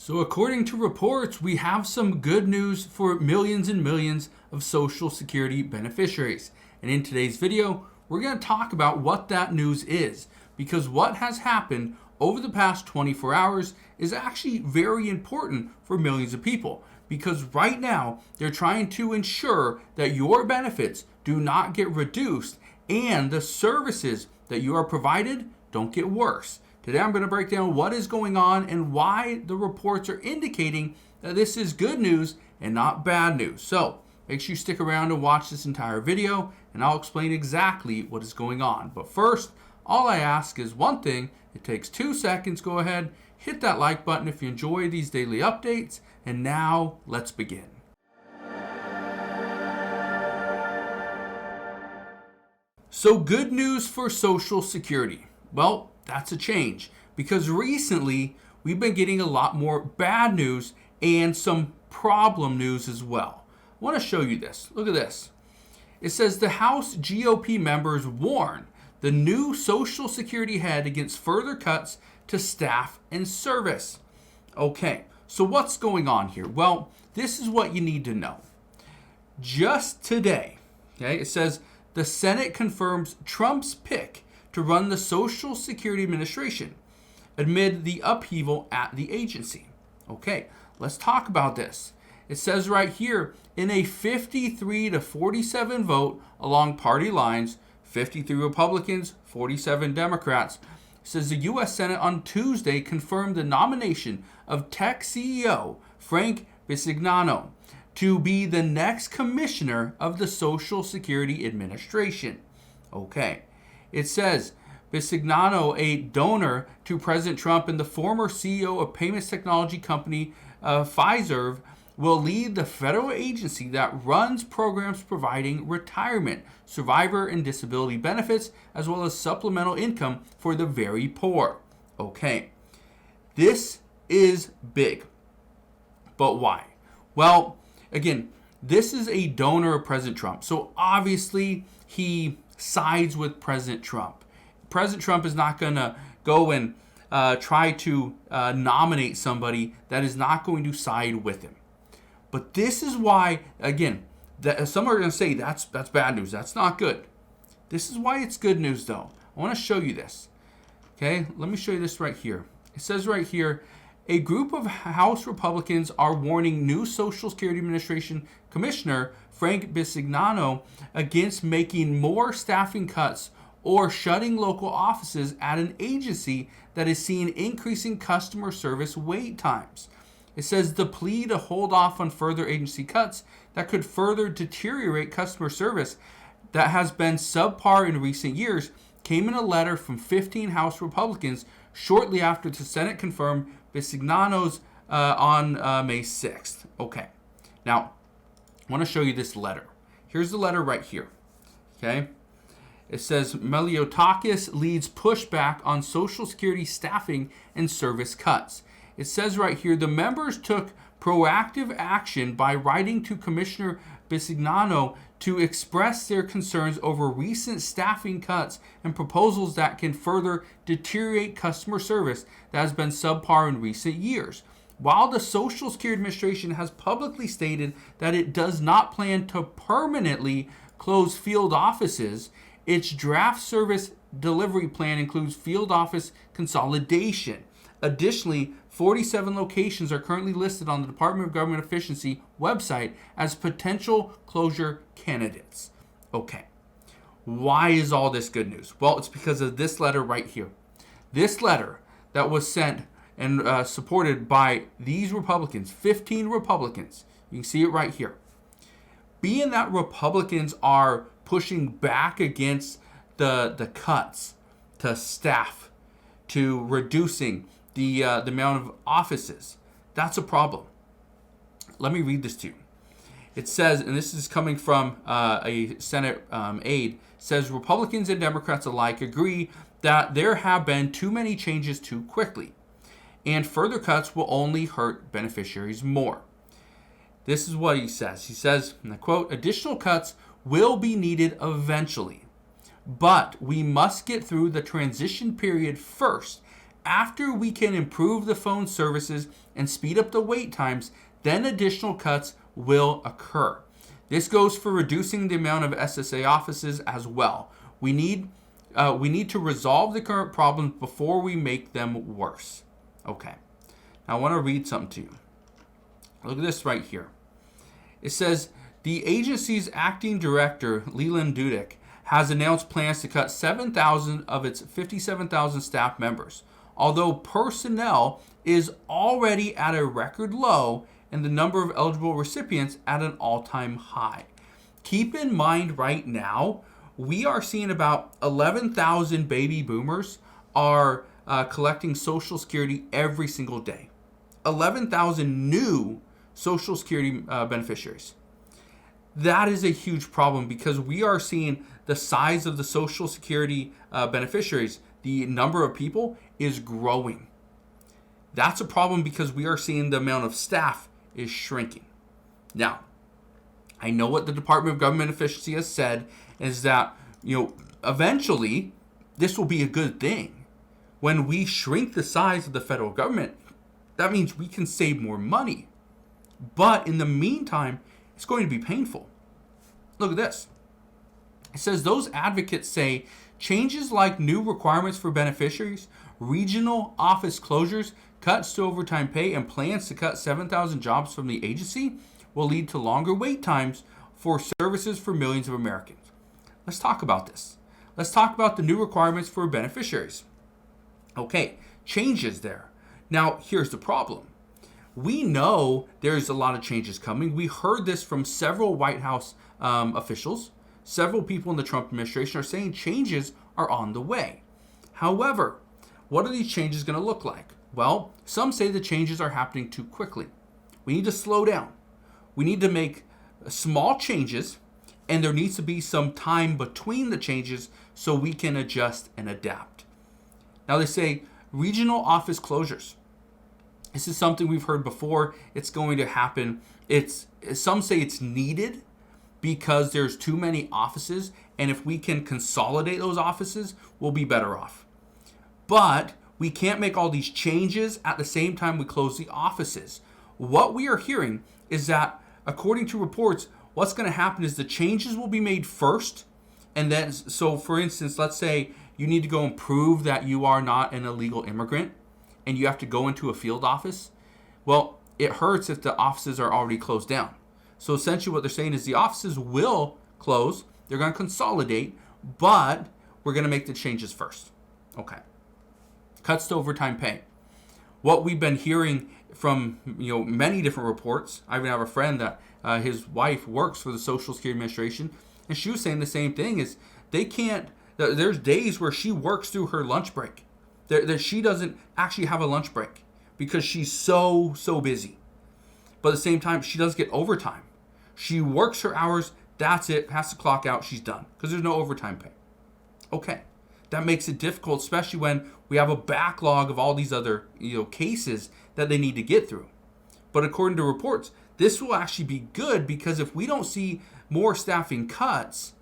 So according to reports, we have some good news for millions and millions of Social Security beneficiaries. And in today's video, we're going to talk about what that news is, because what has happened over the past 24 hours is actually very important for millions of people. Because right now, they're trying to ensure that your benefits do not get reduced and the services that you are provided don't get worse. Today I'm going to break down what is going on and why the reports are indicating that this is good news and not bad news. So make sure you stick around and watch this entire video and I'll explain exactly what is going on. But first, all I ask is one thing. It takes 2 seconds. Go ahead, hit that like button if you enjoy these daily updates. And now let's begin. So good news for Social Security. Well, that's a change because recently we've been getting a lot more bad news and some problem news as well. I want to show you this. Look at this. It says the House GOP members warn the new Social Security head against further cuts to staff and service. Okay, so what's going on here? Well, this is what you need to know. Just today, okay, it says the Senate confirms Trump's pick to run the Social Security Administration amid the upheaval at the agency. Okay, let's talk about this. It says right here, in a 53-47 vote along party lines, 53 Republicans, 47 Democrats, says the U.S. Senate on Tuesday confirmed the nomination of tech CEO Frank Bisignano to be the next commissioner of the Social Security Administration. Okay. It says Bisignano, a donor to President Trump and the former CEO of payments technology company Fiserv, will lead the federal agency that runs programs providing retirement, survivor and disability benefits, as well as supplemental income for the very poor. Okay, this is big. But why? Well, again, this is a donor of President Trump. So obviously he sides with President Trump. President Trump is not going to go and try to nominate somebody that is not going to side with him. But this is why, again, some are going to say that's bad news. That's not good. This is why it's good news, though. I want to show you this. Okay, let me show you this right here. It says right here, a group of House Republicans are warning new Social Security Administration Commissioner Frank Bisignano against making more staffing cuts or shutting local offices at an agency that is seeing increasing customer service wait times. It says the plea to hold off on further agency cuts that could further deteriorate customer service that has been subpar in recent years came in a letter from 15 House Republicans shortly after the Senate confirmed Bisignano's on May 6th. Okay, now I want to show you this letter. Here's the letter right here. Okay, it says Meliotakis leads pushback on Social Security staffing and service cuts. It says right here, the members took proactive action by writing to Commissioner Bisignano to express their concerns over recent staffing cuts and proposals that can further deteriorate customer service that has been subpar in recent years. While the Social Security Administration has publicly stated that it does not plan to permanently close field offices, its draft service delivery plan includes field office consolidation. Additionally, 47 locations are currently listed on the Department of Government Efficiency website as potential closure candidates. Okay, why is all this good news? Well, it's because of this letter right here. This letter that was sent and supported by these Republicans, 15 Republicans. You can see it right here. Being that Republicans are pushing back against the cuts to staff, to reducing the amount of offices, that's a problem. Let me read this to you. It says, and this is coming from a Senate aide, says Republicans and Democrats alike agree that there have been too many changes too quickly, and further cuts will only hurt beneficiaries more. This is what he says. He says, and I quote, additional cuts will be needed eventually, but we must get through the transition period first After we can improve the phone services and speed up the wait times, then additional cuts will occur. This goes for reducing the amount of SSA offices as well. We need to resolve the current problems before we make them worse. Okay. Now I want to read something to you. Look at this right here. It says, the agency's acting director, Leland Dudek, has announced plans to cut 7,000 of its 57,000 staff members, although personnel is already at a record low and the number of eligible recipients at an all-time high. Keep in mind right now, we are seeing about 11,000 baby boomers are collecting Social Security every single day. 11,000 new Social Security beneficiaries. That is a huge problem because we are seeing the size of the Social Security beneficiaries, the number of people is growing. That's a problem because we are seeing the amount of staff is shrinking. Now, I know what the Department of Government Efficiency has said is that, eventually this will be a good thing. When we shrink the size of the federal government, that means we can save more money. But in the meantime, it's going to be painful. Look at this. It says those advocates say changes like new requirements for beneficiaries, regional office closures, cuts to overtime pay, and plans to cut 7,000 jobs from the agency will lead to longer wait times for services for millions of Americans. Let's talk about this. Let's talk about the new requirements for beneficiaries. Okay, changes there. Now, here's the problem. We know there's a lot of changes coming. We heard this from several White House officials. Several people in the Trump administration are saying changes are on the way. However, what are these changes going to look like? Well, some say the changes are happening too quickly. We need to slow down. We need to make small changes, and there needs to be some time between the changes so we can adjust and adapt. Now they say regional office closures. This is something we've heard before. It's going to happen. Some say it's needed because there's too many offices, and if we can consolidate those offices, we'll be better off. But we can't make all these changes at the same time we close the offices. What we are hearing is that, according to reports, what's going to happen is the changes will be made first, and then, so for instance, let's say you need to go and prove that you are not an illegal immigrant, and you have to go into a field office. Well, it hurts if the offices are already closed down. So essentially what they're saying is the offices will close, they're going to consolidate, but we're going to make the changes first. Okay. Cuts to overtime pay. What we've been hearing from many different reports. I even have a friend that his wife works for the Social Security Administration, and she was saying the same thing, is they can't, there's days where she works through her lunch break. That she doesn't actually have a lunch break because she's so busy. But at the same time, she does get overtime. She works her hours, that's it, has to clock out, she's done, because there's no overtime pay. Okay, that makes it difficult, especially when we have a backlog of all these other cases that they need to get through. But according to reports, this will actually be good, because if we don't see more staffing cuts,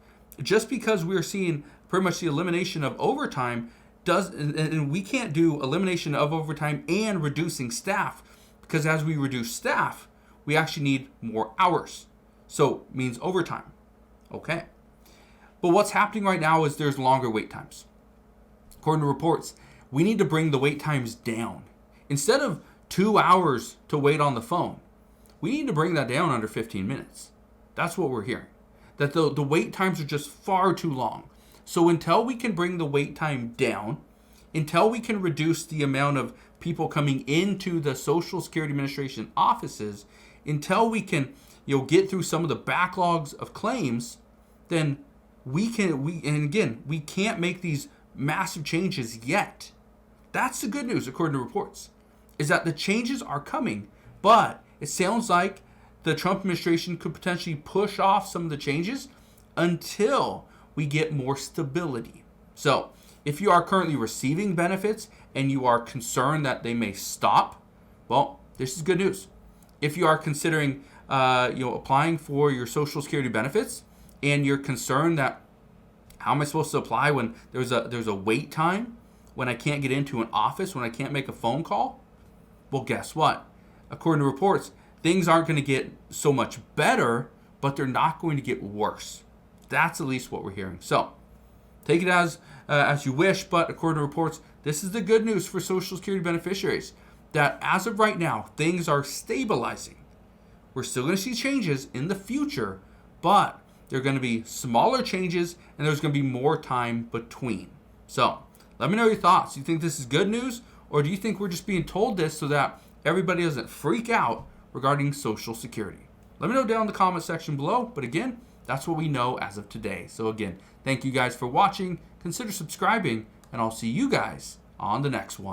just because we're seeing pretty much the elimination of overtime, and we can't do elimination of overtime and reducing staff, because as we reduce staff, we actually need more hours. So it means overtime. Okay. But what's happening right now is there's longer wait times. According to reports, we need to bring the wait times down. Instead of 2 hours to wait on the phone, we need to bring that down under 15 minutes. That's what we're hearing. That the wait times are just far too long. So until we can bring the wait time down, until we can reduce the amount of people coming into the Social Security Administration offices, until we can get through some of the backlogs of claims, then we can't make these massive changes yet. That's the good news, according to reports, is that the changes are coming, but it sounds like the Trump administration could potentially push off some of the changes until we get more stability. So if you are currently receiving benefits and you are concerned that they may stop, well, this is good news. If you are considering applying for your Social Security benefits and you're concerned that how am I supposed to apply when there's a wait time, when I can't get into an office, when I can't make a phone call? Well, guess what? According to reports, things aren't going to get so much better, but they're not going to get worse. That's at least what we're hearing. So take it as you wish, but according to reports, this is the good news for Social Security beneficiaries, that as of right now, things are stabilizing. We're still going to see changes in the future, but they're going to be smaller changes, and there's going to be more time between. So let me know your thoughts. Do you think this is good news, or do you think we're just being told this so that everybody doesn't freak out regarding Social Security? Let me know down in the comment section below. But again, that's what we know as of today. So again, thank you guys for watching. Consider subscribing, and I'll see you guys on the next one.